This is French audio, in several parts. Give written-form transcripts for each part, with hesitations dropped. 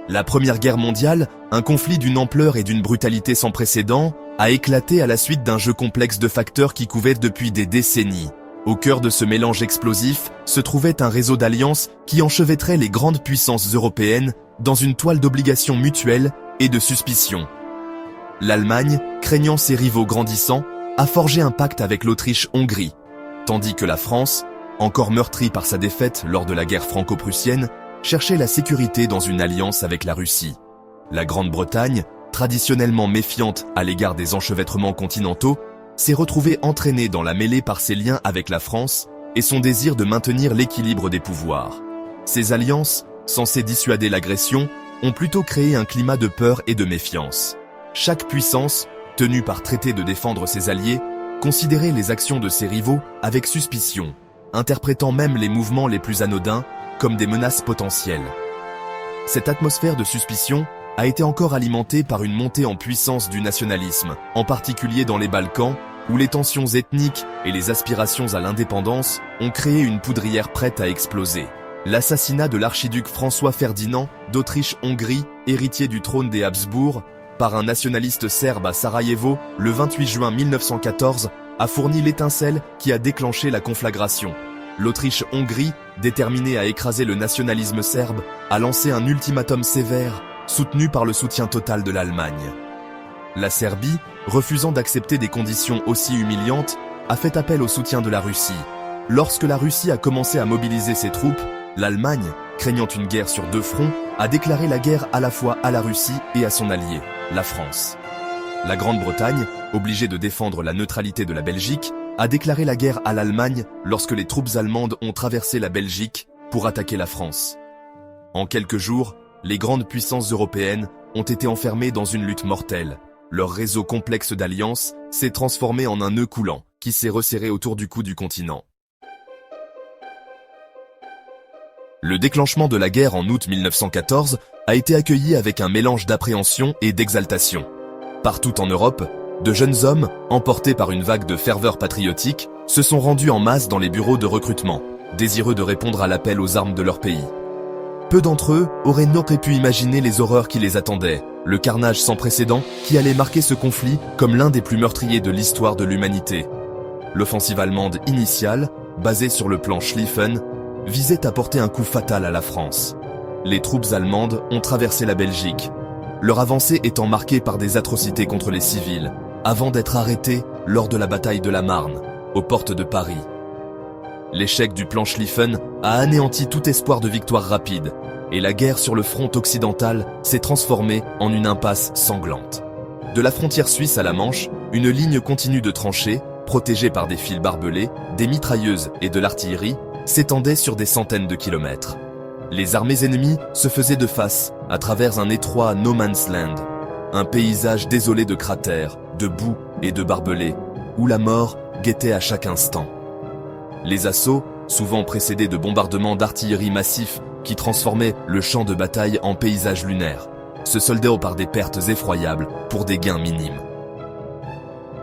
La Première Guerre mondiale, un conflit d'une ampleur et d'une brutalité sans précédent, a éclaté à la suite d'un jeu complexe de facteurs qui couvaient depuis des décennies. Au cœur de ce mélange explosif se trouvait un réseau d'alliances qui enchevêtrait les grandes puissances européennes dans une toile d'obligations mutuelles et de suspicion. L'Allemagne, craignant ses rivaux grandissants, a forgé un pacte avec l'Autriche-Hongrie, tandis que la France, encore meurtrie par sa défaite lors de la guerre franco-prussienne, cherchait la sécurité dans une alliance avec la Russie. La Grande-Bretagne, traditionnellement méfiante à l'égard des enchevêtrements continentaux, s'est retrouvée entraînée dans la mêlée par ses liens avec la France et son désir de maintenir l'équilibre des pouvoirs. Ces alliances, censées dissuader l'agression, ont plutôt créé un climat de peur et de méfiance. Chaque puissance, tenue par traité de défendre ses alliés, considérait les actions de ses rivaux avec suspicion, interprétant même les mouvements les plus anodins comme des menaces potentielles. Cette atmosphère de suspicion a été encore alimentée par une montée en puissance du nationalisme, en particulier dans les Balkans, où les tensions ethniques et les aspirations à l'indépendance ont créé une poudrière prête à exploser. L'assassinat de l'archiduc François-Ferdinand d'Autriche-Hongrie, héritier du trône des Habsbourg, par un nationaliste serbe à Sarajevo, le 28 juin 1914, a fourni l'étincelle qui a déclenché la conflagration. L'Autriche-Hongrie, déterminée à écraser le nationalisme serbe, a lancé un ultimatum sévère, soutenu par le soutien total de l'Allemagne. La Serbie, refusant d'accepter des conditions aussi humiliantes, a fait appel au soutien de la Russie. Lorsque la Russie a commencé à mobiliser ses troupes, l'Allemagne, craignant une guerre sur deux fronts, a déclaré la guerre à la fois à la Russie et à son allié, la France. La Grande-Bretagne, obligée de défendre la neutralité de la Belgique, a déclaré la guerre à l'Allemagne lorsque les troupes allemandes ont traversé la Belgique pour attaquer la France. En quelques jours, les grandes puissances européennes ont été enfermées dans une lutte mortelle. Leur réseau complexe d'alliances s'est transformé en un nœud coulant qui s'est resserré autour du cou du continent. Le déclenchement de la guerre en août 1914 a été accueilli avec un mélange d'appréhension et d'exaltation. Partout en Europe, de jeunes hommes, emportés par une vague de ferveur patriotique, se sont rendus en masse dans les bureaux de recrutement, désireux de répondre à l'appel aux armes de leur pays. Peu d'entre eux n'auraient pu imaginer les horreurs qui les attendaient, le carnage sans précédent qui allait marquer ce conflit comme l'un des plus meurtriers de l'histoire de l'humanité. L'offensive allemande initiale, basée sur le plan Schlieffen, visait à porter un coup fatal à la France. Les troupes allemandes ont traversé la Belgique, leur avancée étant marquée par des atrocités contre les civils, avant d'être arrêtées lors de la bataille de la Marne, aux portes de Paris. L'échec du plan Schlieffen a anéanti tout espoir de victoire rapide, et la guerre sur le front occidental s'est transformée en une impasse sanglante. De la frontière suisse à la Manche, une ligne continue de tranchées, protégée par des fils barbelés, des mitrailleuses et de l'artillerie, s'étendait sur des centaines de kilomètres. Les armées ennemies se faisaient de face à travers un étroit no man's land, un paysage désolé de cratères, de boue et de barbelés, où la mort guettait à chaque instant. Les assauts, souvent précédés de bombardements d'artillerie massifs qui transformaient le champ de bataille en paysage lunaire, se soldaient par des pertes effroyables pour des gains minimes.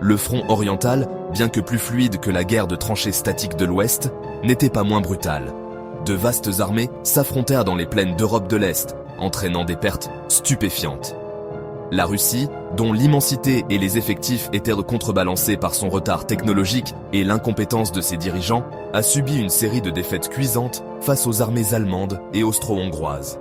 Le front oriental, bien que plus fluide que la guerre de tranchées statiques de l'Ouest, n'était pas moins brutal. De vastes armées s'affrontèrent dans les plaines d'Europe de l'Est, entraînant des pertes stupéfiantes. La Russie, dont l'immensité et les effectifs étaient contrebalancés par son retard technologique et l'incompétence de ses dirigeants, a subi une série de défaites cuisantes face aux armées allemandes et austro-hongroises.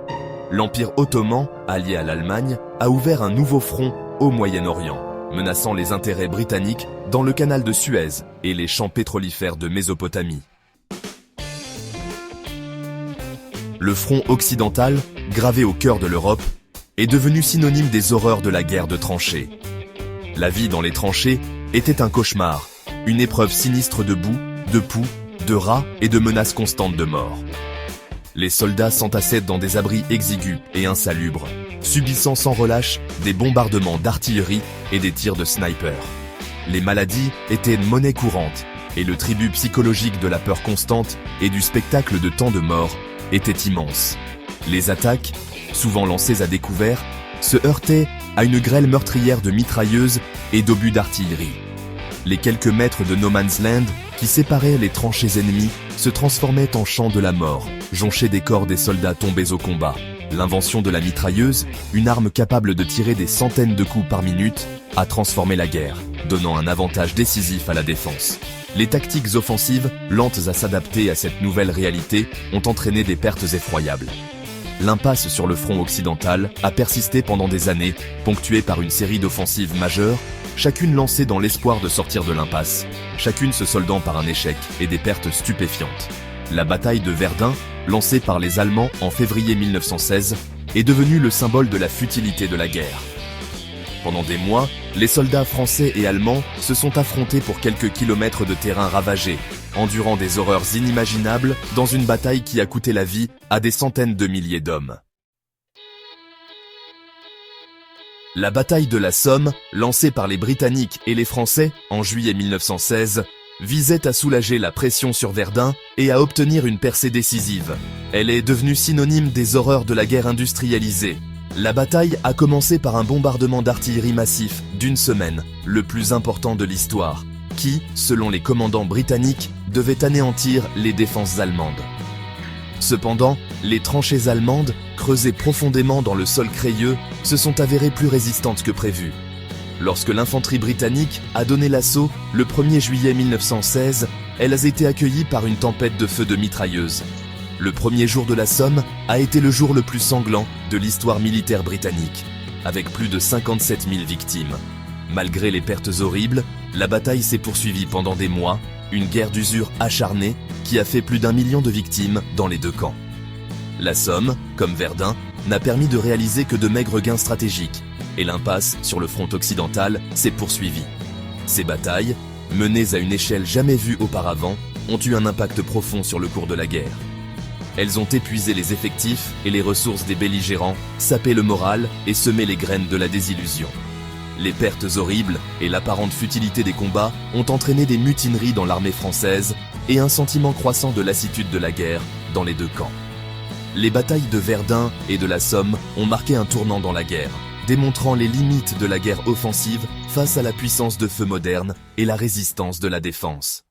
L'Empire ottoman, allié à l'Allemagne, a ouvert un nouveau front au Moyen-Orient, menaçant les intérêts britanniques dans le canal de Suez et les champs pétrolifères de Mésopotamie. Le front occidental, gravé au cœur de l'Europe, est devenu synonyme des horreurs de la guerre de tranchées. La vie dans les tranchées était un cauchemar, une épreuve sinistre de boue, de poux, de rats et de menaces constantes de mort. Les soldats s'entassaient dans des abris exigus et insalubres, subissant sans relâche des bombardements d'artillerie et des tirs de snipers. Les maladies étaient une monnaie courante, et le tribut psychologique de la peur constante et du spectacle de tant de morts était immense. Les attaques, souvent lancées à découvert, se heurtaient à une grêle meurtrière de mitrailleuses et d'obus d'artillerie. Les quelques mètres de No Man's Land qui séparaient les tranchées ennemies se transformaient en champs de la mort, jonchés des corps des soldats tombés au combat. L'invention de la mitrailleuse, une arme capable de tirer des centaines de coups par minute, a transformé la guerre, donnant un avantage décisif à la défense. Les tactiques offensives, lentes à s'adapter à cette nouvelle réalité, ont entraîné des pertes effroyables. L'impasse sur le front occidental a persisté pendant des années, ponctuée par une série d'offensives majeures, chacune lancée dans l'espoir de sortir de l'impasse, chacune se soldant par un échec et des pertes stupéfiantes. La bataille de Verdun, lancée par les Allemands en février 1916, est devenue le symbole de la futilité de la guerre. Pendant des mois, les soldats français et allemands se sont affrontés pour quelques kilomètres de terrain ravagé, endurant des horreurs inimaginables dans une bataille qui a coûté la vie à des centaines de milliers d'hommes. La bataille de la Somme, lancée par les Britanniques et les Français en juillet 1916, visait à soulager la pression sur Verdun et à obtenir une percée décisive. Elle est devenue synonyme des horreurs de la guerre industrialisée. La bataille a commencé par un bombardement d'artillerie massif d'une semaine, le plus important de l'histoire, qui, selon les commandants britanniques, devait anéantir les défenses allemandes. Cependant, les tranchées allemandes, creusées profondément dans le sol crayeux, se sont avérées plus résistantes que prévu. Lorsque l'infanterie britannique a donné l'assaut le 1er juillet 1916, elle a été accueillie par une tempête de feux de mitrailleuses. Le premier jour de la Somme a été le jour le plus sanglant de l'histoire militaire britannique, avec plus de 57 000 victimes. Malgré les pertes horribles, la bataille s'est poursuivie pendant des mois, une guerre d'usure acharnée qui a fait plus d'1 million de victimes dans les deux camps. La Somme, comme Verdun, n'a permis de réaliser que de maigres gains stratégiques, et l'impasse sur le front occidental s'est poursuivie. Ces batailles, menées à une échelle jamais vue auparavant, ont eu un impact profond sur le cours de la guerre. Elles ont épuisé les effectifs et les ressources des belligérants, sapé le moral et semé les graines de la désillusion. Les pertes horribles et l'apparente futilité des combats ont entraîné des mutineries dans l'armée française et un sentiment croissant de lassitude de la guerre dans les deux camps. Les batailles de Verdun et de la Somme ont marqué un tournant dans la guerre, démontrant les limites de la guerre offensive face à la puissance de feu moderne et la résistance de la défense.